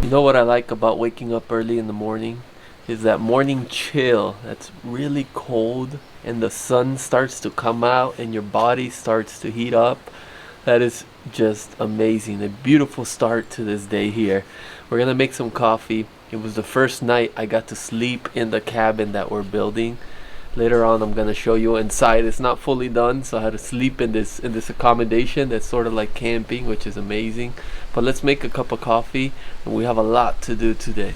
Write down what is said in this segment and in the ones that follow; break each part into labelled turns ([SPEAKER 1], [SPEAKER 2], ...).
[SPEAKER 1] You know what I like about waking up early in the morning? Is that morning chill that's really cold and the sun starts to come out and your body starts to heat up. That is just amazing. A beautiful start to this day here. We're gonna make some coffee. It was the first night I got to sleep in the cabin that we're building. Later on I'm gonna show you inside. It's not fully done, so I had to sleep in this accommodation that's sort of like camping, which is amazing. But let's make a cup of coffee, and we have a lot to do today.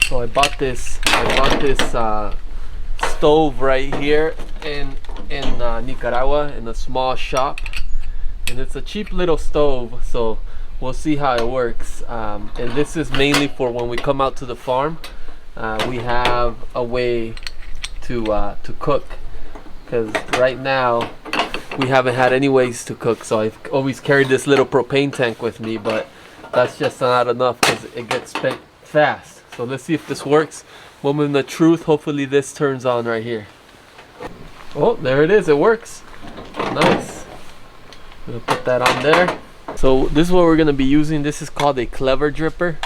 [SPEAKER 1] So I bought this stove right here in Nicaragua in a small shop, and it's a cheap little stove, so we'll see how it works. And this is mainly for when we come out to the farm. We have a way to cook, because right now we haven't had any ways to cook, so I've always carried this little propane tank with me, but that's just not enough because it gets spent fast. So let's see if this works. Moment of truth, hopefully this turns on right here. Oh, there it is, it works. Nice. Gonna put that on there. So this is what we're gonna be using. This is called a clever dripper,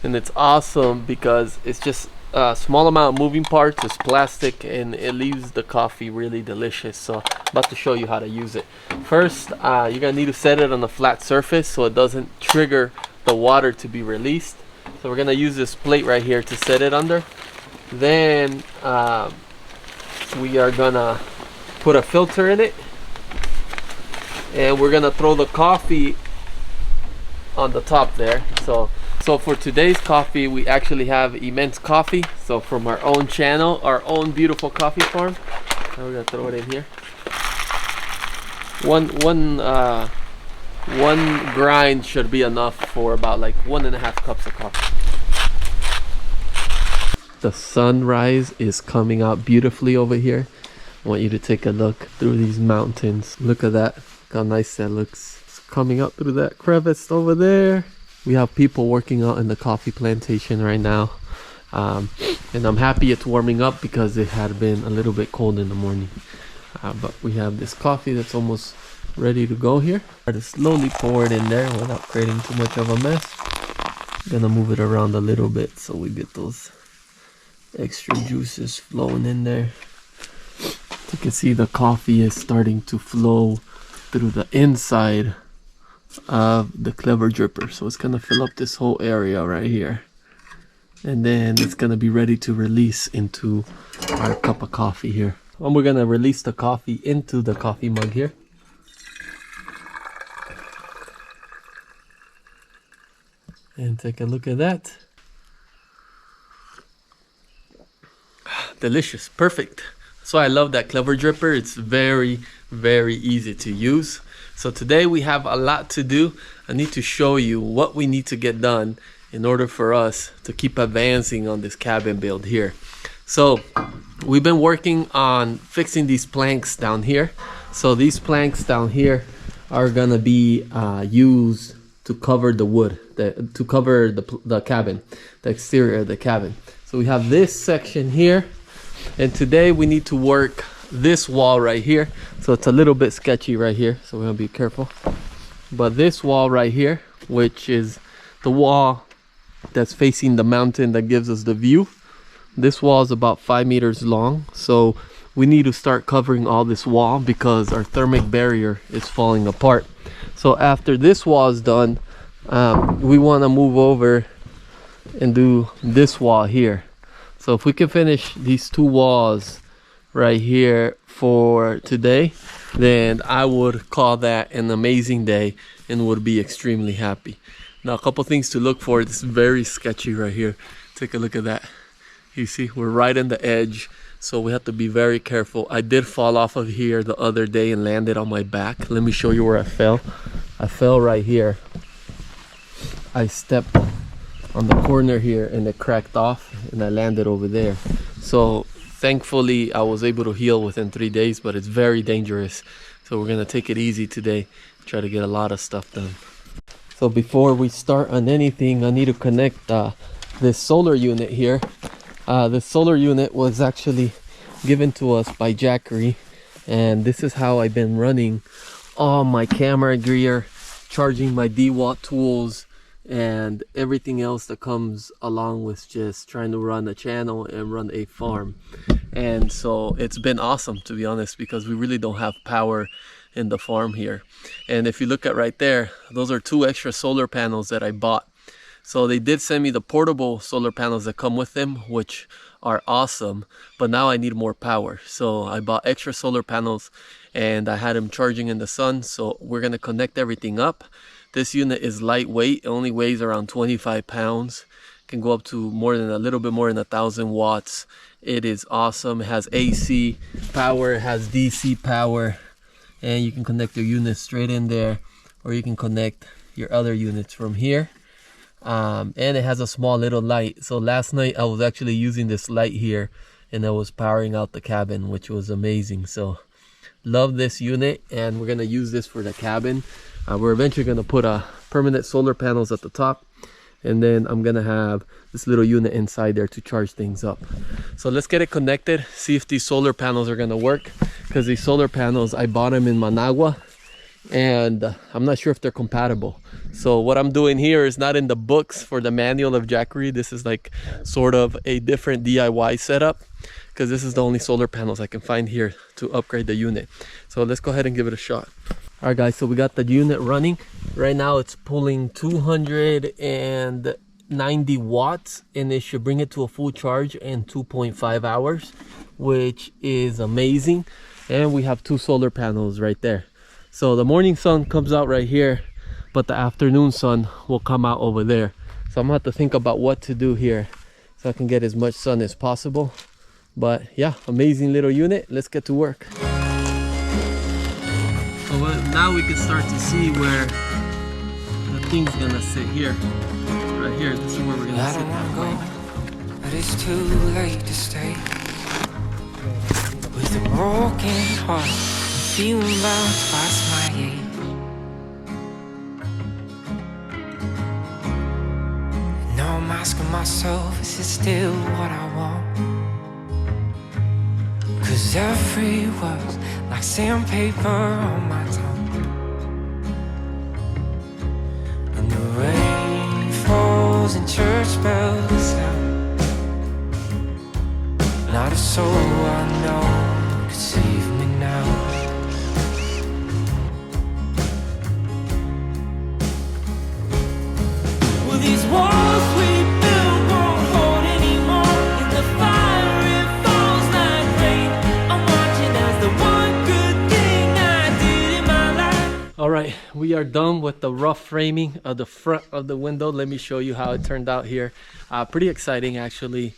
[SPEAKER 1] and it's awesome because it's just a small amount of moving parts. It's plastic and it leaves the coffee really delicious. So I'm about to show you how to use it. First, you're gonna need to set it on a flat surface so it doesn't trigger the water to be released. So we're gonna use this plate right here to set it under. Then we are gonna put a filter in it, and we're gonna throw the coffee on the top there. So for today's coffee, we actually have Immense Coffee. So from our own channel, our own beautiful coffee farm. Now we're gonna throw it in here. One grind should be enough for about like 1.5 cups of coffee. The sunrise is coming out beautifully over here. I want you to take a look through these mountains. Look at that, look how nice that looks. It's coming up through that crevice over there. We have people working out in the coffee plantation right now. And I'm happy it's warming up because it had been a little bit cold in the morning. But we have this coffee that's almost ready to go here. Try to slowly pour it in there without creating too much of a mess. Gonna move it around a little bit so we get those extra juices flowing in there. You can see the coffee is starting to flow through the inside of the clever dripper, so it's gonna fill up this whole area right here, and then it's gonna be ready to release into our cup of coffee here. And we're gonna release the coffee into the coffee mug here. And take a look at that. Delicious, perfect. That's why I love that clever dripper. It's very, very easy to use. So today we have a lot to do. I need to show you what we need to get done in order for us to keep advancing on this cabin build here. So we've been working on fixing these planks down here. So these planks down here are gonna be used to cover the wood, to cover the cabin, the exterior of the cabin. So we have this section here, and today we need to work this wall right here. So it's a little bit sketchy right here, so we're gonna be careful. But this wall right here, which is the wall that's facing the mountain that gives us the view, this wall is about 5 meters long. So we need to start covering all this wall because our thermic barrier is falling apart. So after this wall is done, we want to move over and do this wall here. So if we can finish these 2 walls right here for today, then I would call that an amazing day and would be extremely happy. Now, a couple things to look for. This is very sketchy right here. Take a look at that. You see, we're right in the edge, so we have to be very careful. I did fall off of here the other day and landed on my back. Let me show you where I fell. I fell right here. I stepped on the corner here and it cracked off and I landed over there. So thankfully I was able to heal within 3 days, but it's very dangerous. So we're gonna take it easy today, try to get a lot of stuff done. So before we start on anything, I need to connect this solar unit here. This solar unit was actually given to us by Jackery, and this is how I've been running all my camera gear, charging my DeWalt tools, and everything else that comes along with just trying to run a channel and run a farm. And so it's been awesome, to be honest, because we really don't have power in the farm here. And if you look at right there, those are 2 extra solar panels that I bought. So they did send me the portable solar panels that come with them, which are awesome, but now I need more power. So I bought extra solar panels and I had them charging in the sun. So we're gonna connect everything up. This unit is lightweight. It only weighs around 25 pounds. Can go up to a little bit more than 1,000 watts. It is awesome. It has AC power, it has DC power, and you can connect your unit straight in there, or you can connect your other units from here. And it has a small little light. So last night I was actually using this light here and I was powering out the cabin, which was amazing. So love this unit, and we're gonna use this for the cabin. We're eventually gonna put permanent solar panels at the top, and then I'm gonna have this little unit inside there to charge things up. So let's get it connected, see if these solar panels are gonna work, because these solar panels, I bought them in Managua, and I'm not sure if they're compatible. So what I'm doing here is not in the books for the manual of jackery. This is like sort of a different DIY setup, because this is the only solar panels I can find here to upgrade the unit. So let's go ahead and give it a shot. All right guys, so we got the unit running. Right now it's pulling 290 watts, and it should bring it to a full charge in 2.5 hours, which is amazing. And we have 2 solar panels right there. So the morning sun comes out right here, but the afternoon sun will come out over there. So I'm gonna have to think about what to do here so I can get as much sun as possible. But yeah, amazing little unit. Let's get to work. So now we can start to see where the thing's gonna sit here. Right here, this is where we're gonna sit that way.
[SPEAKER 2] But it's too late to stay. With a broken heart, feeling about twice my age. Now I'm asking myself, is it still what I want? 'Cause every word's like sandpaper on my tongue, and the rain falls and church bells sound. Not a soul I know could save me now. Well, these walls we built won't hold anymore. In the fire it falls like rain. I'm watching as the one good thing I did in my life.
[SPEAKER 1] All right, we are done with the rough framing of the front of the window. Let me show you how it turned out here. Pretty exciting actually.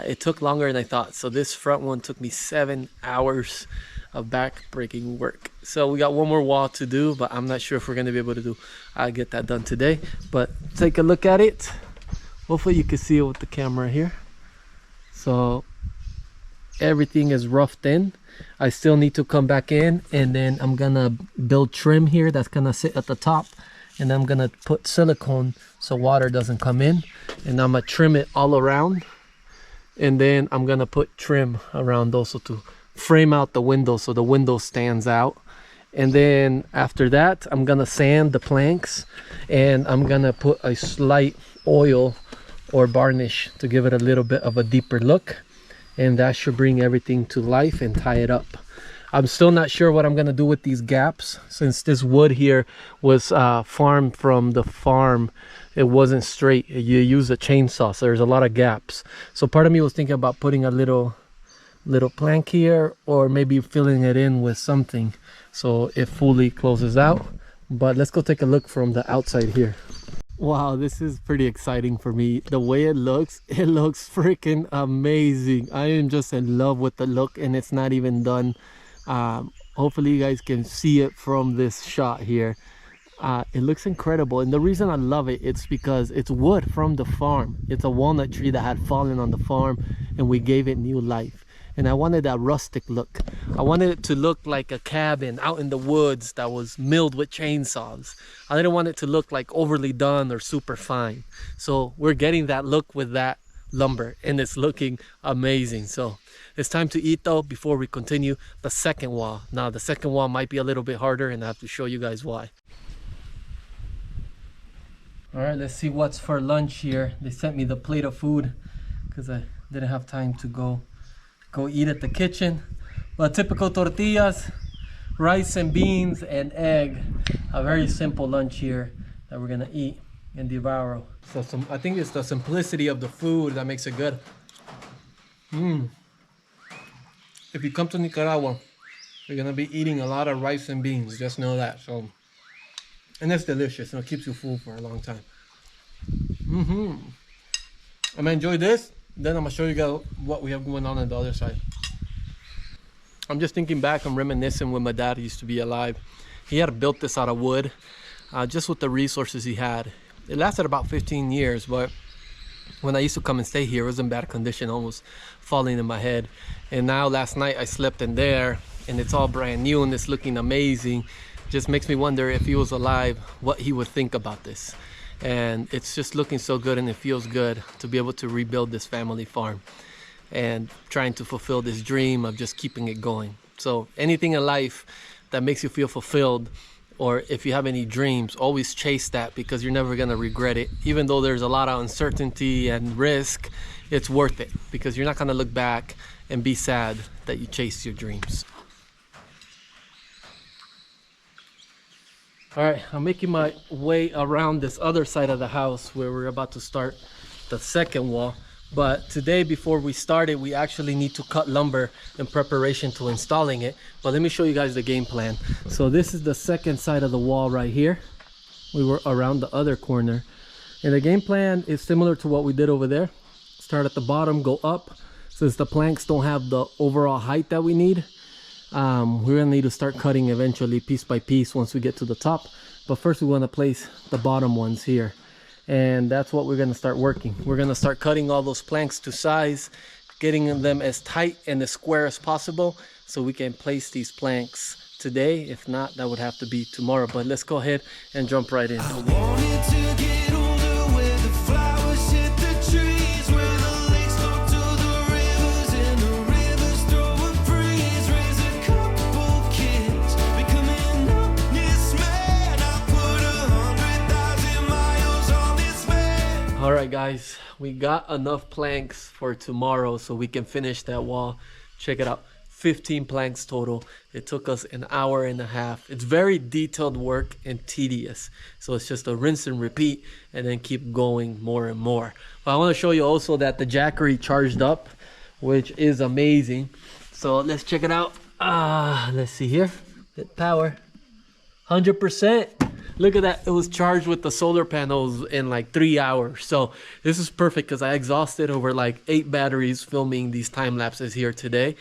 [SPEAKER 1] It took longer than I thought. So this front one took me 7 hours of back-breaking work. So we got one more wall to do, but I'm not sure if we're gonna be able to get that done today. But take a look at it. Hopefully you can see it with the camera here. So everything is roughed in. I still need to come back in, and then I'm gonna build trim here that's gonna sit at the top, and I'm gonna put silicone so water doesn't come in, and I'm gonna trim it all around. And then I'm gonna put trim around also to frame out the window so the window stands out. And then after that, I'm gonna sand the planks, and I'm gonna put a slight oil or varnish to give it a little bit of a deeper look, and that should bring everything to life and tie it up. I'm still not sure what I'm gonna do with these gaps, since this wood here was farmed from the farm. It wasn't straight. You use a chainsaw, so there's a lot of gaps. So part of me was thinking about putting a little plank here, or maybe filling it in with something so it fully closes out. But let's go take a look from the outside here. Wow, this is pretty exciting for me. The way it looks freaking amazing. I am just in love with the look, and it's not even done. Hopefully you guys can see it from this shot here. It looks incredible, and the reason I love it, it's because it's wood from the farm. It's a walnut tree that had fallen on the farm, and we gave it new life. And I wanted that rustic look. I wanted it to look like a cabin out in the woods that was milled with chainsaws. I didn't want it to look like overly done or super fine. So we're getting that look with that lumber, and it's looking amazing. So it's time to eat though before we continue the second wall. Now the second wall might be a little bit harder, and I have to show you guys why. All right, let's see what's for lunch here. They sent me the plate of food because I didn't have time to go eat at the kitchen. But typical tortillas, rice and beans and egg. A very simple lunch here that we're gonna eat and devour. So I think it's the simplicity of the food that makes it good. If you come to Nicaragua, you're gonna be eating a lot of rice and beans. Just know that. So, and it's delicious and it keeps you full for a long time. I'm gonna enjoy this. Then I'm gonna show you guys what we have going on the other side. I'm just thinking back and reminiscing when my dad used to be alive. He had built this out of wood, just with the resources he had. It lasted about 15 years, but when I used to come and stay here, it was in bad condition, almost falling in my head. And now last night I slept in there and it's all brand new and it's looking amazing. Just makes me wonder if he was alive, what he would think about this. And it's just looking so good and it feels good to be able to rebuild this family farm and trying to fulfill this dream of just keeping it going. So anything in life that makes you feel fulfilled, or if you have any dreams, always chase that because you're never gonna regret it. Even though there's a lot of uncertainty and risk, it's worth it because you're not gonna look back and be sad that you chased your dreams. All right, I'm making my way around this other side of the house where we're about to start the second wall. But today, before we started, we actually need to cut lumber in preparation to installing it. But let me show you guys the game plan. So this is the second side of the wall right here. We were around the other corner. And the game plan is similar to what we did over there. Start at the bottom, go up. Since the planks don't have the overall height that we need, we're gonna need to start cutting eventually piece by piece once we get to the top. But first we want to place the bottom ones here. And that's what we're going to start working. We're going to start cutting all those planks to size, getting them as tight and as square as possible so we can place these planks today. If not, that would have to be tomorrow. But let's go ahead and jump right in.
[SPEAKER 2] I wanted to get older where the flowers hit the trees, where the lakes talk to the rivers and the rivers throw a breeze. Raise a couple kids, become an honest man. I put 100,000 miles on this man.
[SPEAKER 1] All right, guys, we got enough planks for tomorrow so we can finish that wall. Check it out. 15 planks total. It took us an hour and a half. It's very detailed work and tedious. So it's just a rinse and repeat and then keep going more and more. But I want to show you also that the jackery charged up, which is amazing. So let's check it out. Let's see here. Hit power. 100%. Look at that. It was charged with the solar panels in like 3 hours. So this is perfect because I exhausted over like 8 batteries filming these time lapses here today.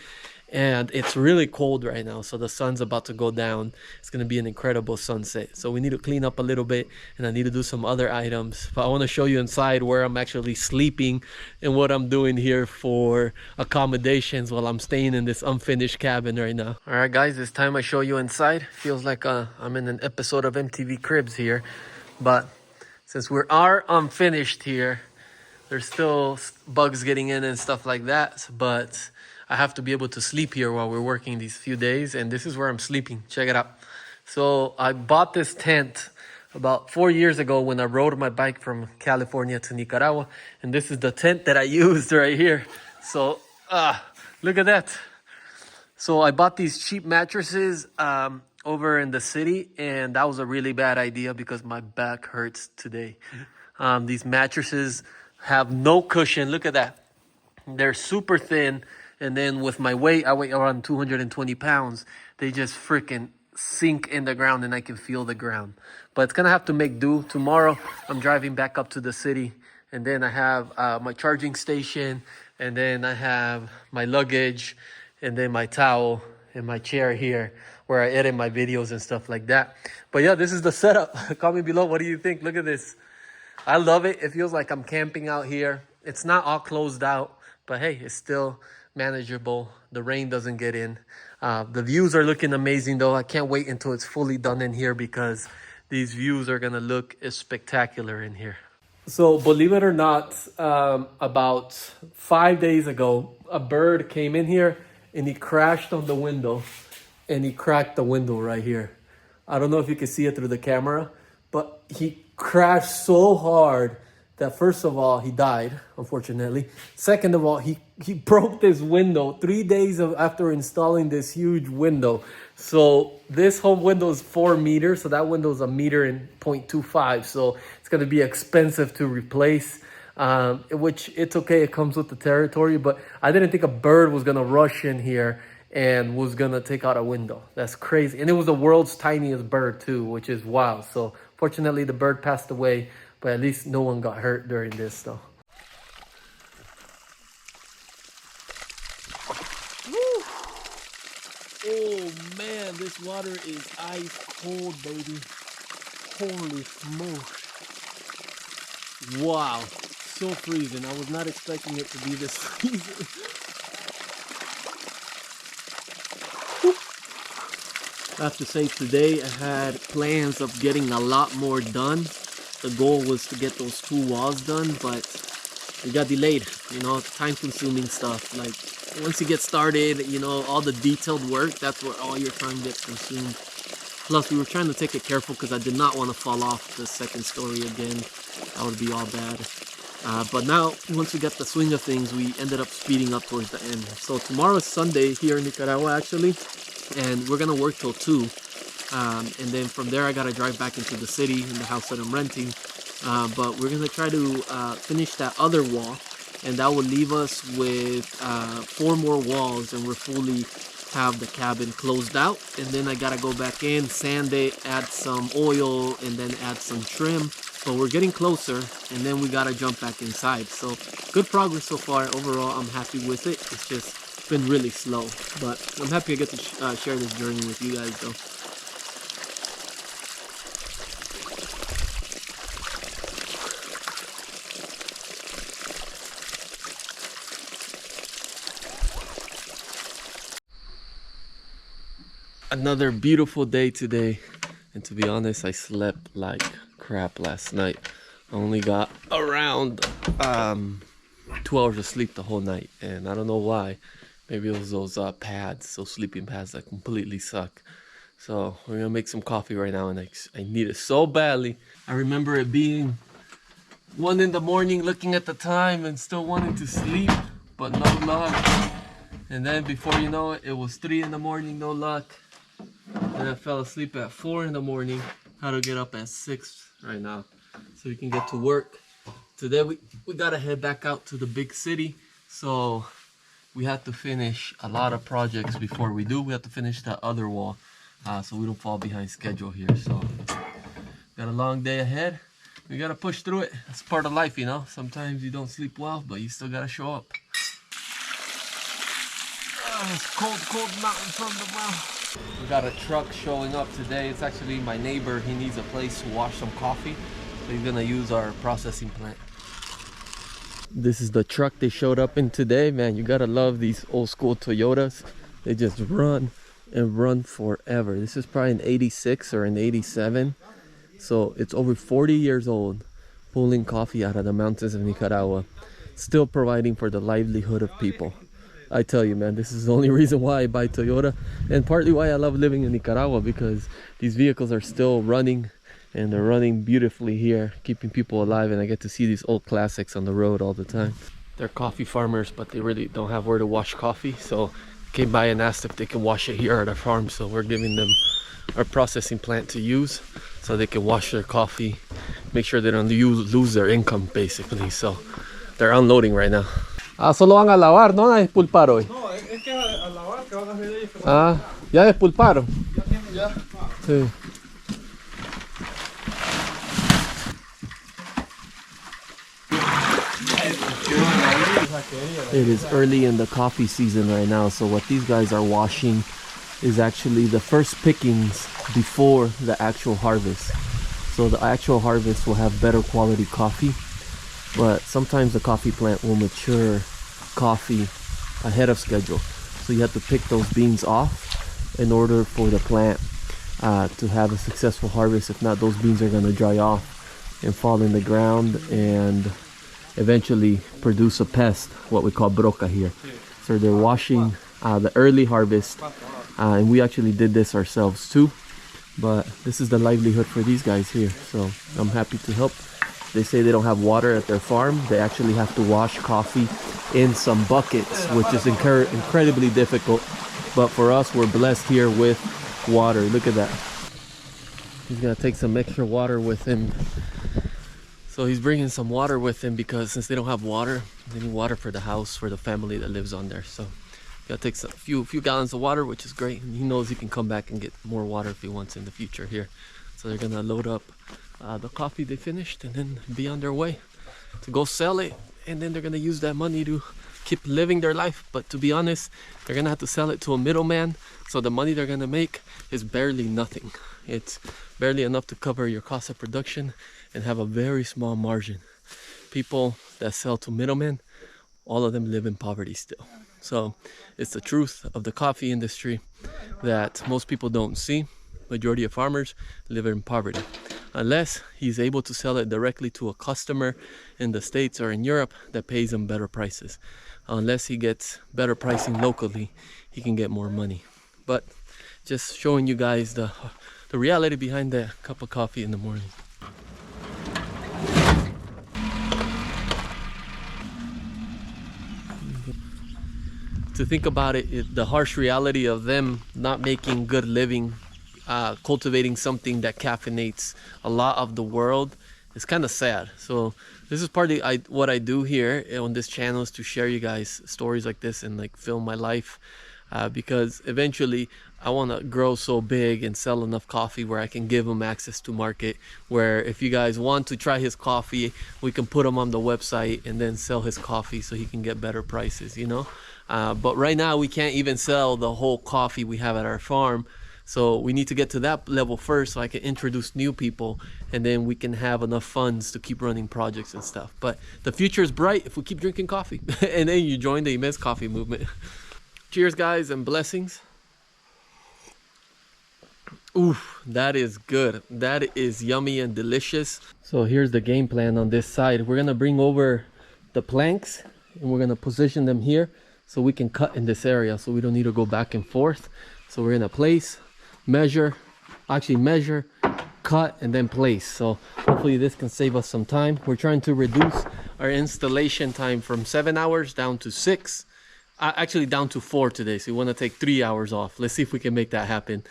[SPEAKER 1] And it's really cold right now, so the sun's about to go down. It's going to be an incredible sunset. So we need to clean up a little bit, and I need to do some other items. But I want to show you inside where I'm actually sleeping and what I'm doing here for accommodations while I'm staying in this unfinished cabin right now. All right, guys, it's time I show you inside. Feels like I'm in an episode of MTV Cribs here. But since we are unfinished here, there's still bugs getting in and stuff like that. But I have to be able to sleep here while we're working these few days, and this is where I'm sleeping. Check it out. So I bought this tent about 4 years ago when I rode my bike from California to Nicaragua, and this is the tent that I used right here. So look at that. So I bought these cheap mattresses over in the city, and that was a really bad idea because my back hurts today. These mattresses have no cushion. Look at that. They're super thin. And then with my weight, I weigh around 220 pounds. They just freaking sink in the ground and I can feel the ground. But it's going to have to make do. Tomorrow, I'm driving back up to the city. And then I have my charging station. And then I have my luggage. And then my towel and my chair here where I edit my videos and stuff like that. But yeah, this is the setup. Comment below. What do you think? Look at this. I love it. It feels like I'm camping out here. It's not all closed out. But hey, it's still manageable. The rain doesn't get in. The views are looking amazing though. I can't wait until it's fully done in here because these views are gonna look spectacular in here. So believe it or not, about 5 days ago, a bird came in here and he crashed on the window and he cracked the window right here. I don't know if you can see it through the camera, but he crashed so hard that first of all, he died, unfortunately. Second of all, he broke this window 3 days after installing this huge window. So this home window is 4 meters. So that window is 1 meter and 0.25. So it's going to be expensive to replace. Which it's okay, it comes with the territory, but I didn't think a bird was gonna rush in here and was gonna take out a window. That's crazy. And it was the world's tiniest bird too, which is wild. So fortunately the bird passed away, but at least no one got hurt during this though. Woo. Oh man, this water is ice cold, baby. Holy smokes. Wow. So freezing. I was not expecting it to be this freezing. I have to say today I had plans of getting a lot more done. The goal was to get those 2 walls done, but it got delayed. You know, time consuming stuff. Like once you get started, you know, all the detailed work, that's where all your time gets consumed. Plus we were trying to take it careful because I did not want to fall off the 2nd story again. That would be all bad. But now, once we got the swing of things, we ended up speeding up towards the end. So tomorrow is Sunday here in Nicaragua, actually, and we're gonna work till 2. And then from there, I gotta drive back into the city in the house that I'm renting. But we're gonna try to finish that other wall, and that will leave us with 4 more walls, and we're fully have the cabin closed out. And then I gotta go back in, sand it, add some oil, and then add some trim. But we're getting closer, and then we gotta jump back inside. So good progress so far. Overall, I'm happy with it. It's just been really slow, but I'm happy I get to share this journey with you guys though. Another beautiful day today, and to be honest, I slept like crap last night. I only got around 2 hours of sleep the whole night, and I don't know why. Maybe it was those pads, those sleeping pads that completely suck. So we're gonna make some coffee right now, and I need it so badly. I remember it being 1 in the morning, looking at the time and still wanting to sleep, but no luck. And then before you know it, it was 3 in the morning, no luck. And I fell asleep at 4 in the morning. How to get up at 6 right now so we can get to work. Today we gotta head back out to the big city, so we have to finish a lot of projects before we do. We have to finish that other wall so we don't fall behind schedule here. So got a long day ahead. We gotta push through it. That's part of life, you know. Sometimes you don't sleep well, but you still gotta show up. Oh, it's cold mountain from the mouth. We got a truck showing up today. It's actually my neighbor. He needs a place to wash some coffee, so he's gonna use our processing plant. This is the truck they showed up in today. Man, you gotta love these old school Toyotas. They just run and run forever. This is probably an 86 or an 87. So it's over 40 years old, pulling coffee out of the mountains of Nicaragua, still providing for the livelihood of people. I tell you, man, this is the only reason why I buy Toyota, and partly why I love living in Nicaragua, because these vehicles are still running, and they're running beautifully here, keeping people alive, and I get to see these old classics on the road all the time. They're coffee farmers, but they really don't have where to wash coffee, so came by and asked if they can wash it here at our farm, so we're giving them our processing plant to use so they can wash their coffee, make sure they don't lose their income basically. So they're unloading right now. Ah, solo van a lavar, no van a despulpar hoy.
[SPEAKER 3] No, es que a lavar que van a hacer ahí.
[SPEAKER 1] Ah, ya despulparon.
[SPEAKER 3] Ya.
[SPEAKER 1] Sí. It is early in the coffee season right now, so what these guys are washing is actually the first pickings before the actual harvest. So the actual harvest will have better quality coffee, but sometimes the coffee plant will mature coffee ahead of schedule. So you have to pick those beans off in order for the plant to have a successful harvest. If not, those beans are going to dry off and fall in the ground and eventually produce a pest, what we call broca here. So they're washing the early harvest, and we actually did this ourselves too. but this is the livelihood for these guys here, so I'm happy to help. They say they don't have water at their farm. They actually have to wash coffee in some buckets, which is incredibly difficult, but for us, we're blessed here with water. Look at that. He's gonna take some extra water with him. So he's bringing some water with him because since they don't have water, they need water for the house, for the family that lives on there. So gotta take a few gallons of water, which is great. And he knows he can come back and get more water if he wants in the future here. So they're gonna load up the coffee they finished and then be on their way to go sell it. And then they're gonna use that money to keep living their life. But to be honest, they're gonna have to sell it to a middleman. So the money they're gonna make is barely nothing. It's barely enough to cover your cost of production and have a very small margin. People that sell to middlemen, all of them live in poverty still. So it's the truth of the coffee industry that most people don't see. Majority of farmers live in poverty. Unless he's able to sell it directly to a customer in the States or in Europe that pays him better prices. Unless he gets better pricing locally, he can get more money. But just showing you guys the reality behind that cup of coffee in the morning. To think about it, the harsh reality of them not making good living, cultivating something that caffeinates a lot of the world is kind of sad. So this is partly what I do here on this channel, is to share you guys stories like this and like film my life, because eventually I want to grow so big and sell enough coffee where I can give them access to market, where if you guys want to try his coffee, we can put him on the website and then sell his coffee so he can get better prices, you know. But right now we can't even sell the whole coffee we have at our farm. So we need to get to that level first so I can introduce new people, and then we can have enough funds to keep running projects and stuff. But the future is bright if we keep drinking coffee and then you join the immense coffee movement. Cheers, guys, and blessings. Oof, that is good. That is yummy and delicious. So here's the game plan on this side. We're gonna bring over the planks and we're gonna position them here so we can cut in this area, so we don't need to go back and forth. So we're gonna place, measure, cut, and then place. So hopefully this can save us some time. We're trying to reduce our installation time from 7 hours down to 6. Actually down to 4 today, so we want to take 3 hours off. Let's see if we can make that happen,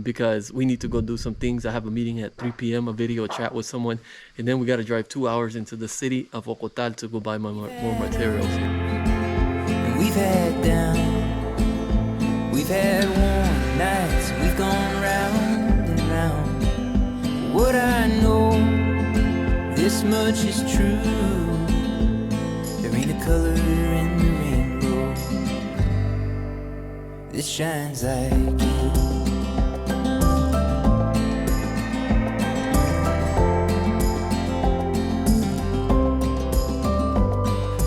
[SPEAKER 1] because we need to go do some things. I have a meeting at 3 p.m, a video chat with someone, and then we got to drive 2 hours into the city of Ocotal to go buy more materials.
[SPEAKER 2] We've had down, we've had warm nights, we've gone round and round. What I know, this much is true. There ain't a color in the rainbow that shines like you.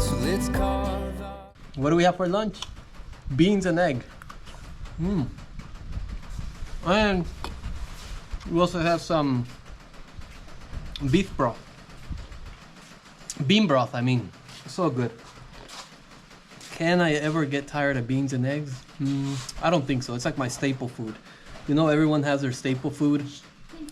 [SPEAKER 2] So let's carve out.
[SPEAKER 1] What do we have for lunch? Beans and egg. And we also have some beef broth. Bean broth, I mean. So good. Can I ever get tired of beans and eggs? I don't think so. It's like my staple food. You know, everyone has their staple food.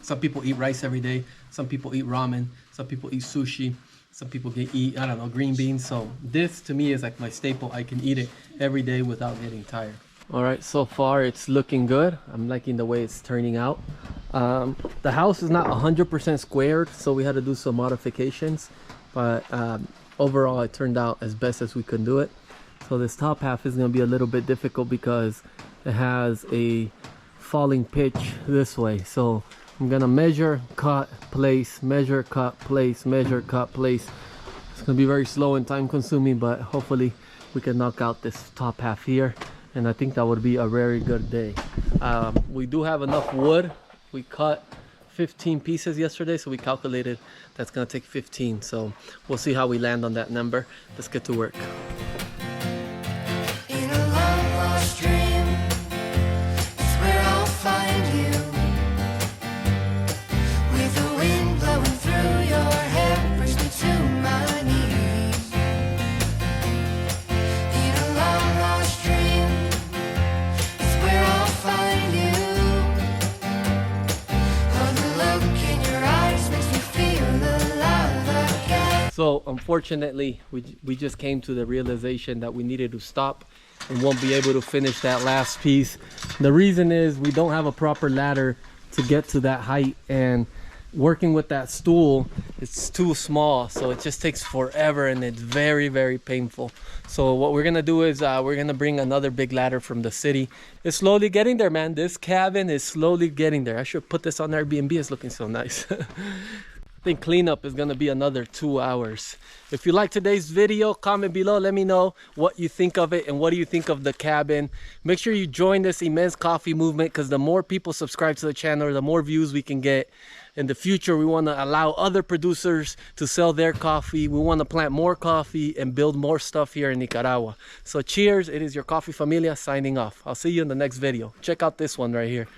[SPEAKER 1] Some people eat rice every day. Some people eat ramen. Some people eat sushi. Some people eat, I don't know, green beans. So this to me is like my staple. I can eat it every day without getting tired. All right, so far it's looking good. I'm liking the way it's turning out. The house is not 100% squared, so we had to do some modifications. But overall, it turned out as best as we could do it. So this top half is going to be a little bit difficult because it has a falling pitch this way. So I'm going to measure, cut, place, measure, cut, place, measure, cut, place. It's going to be very slow and time consuming, but hopefully we can knock out this top half here. And I think that would be a very good day. We do have enough wood. We cut 15 pieces yesterday, so we calculated that's going to take 15. So we'll see how we land on that number. Let's get to work.
[SPEAKER 2] In a long lost dream, it's where I'll find you. With the wind blowing through your hair, brings me to my knees. In a long lost dream, it's where I'll find you.
[SPEAKER 1] So unfortunately, we just came to the realization that we needed to stop and won't be able to finish that last piece. The reason is we don't have a proper ladder to get to that height, and working with that stool, it's too small, so it just takes forever and it's very, very painful. So what we're gonna do is we're gonna bring another big ladder from the city. It's slowly getting there, man. This cabin is slowly getting there. I should put this on Airbnb. It's looking so nice. I think cleanup is gonna be another 2 hours. If you like today's video, comment below, let me know what you think of it and what do you think of the cabin. Make sure you join this immense coffee movement, because the more people subscribe to the channel, the more views we can get. In the future, we want to allow other producers to sell their coffee. We want to plant more coffee and build more stuff here in Nicaragua. So cheers, it is your Coffee Familia signing off. I'll see you in the next video. Check out this one right here.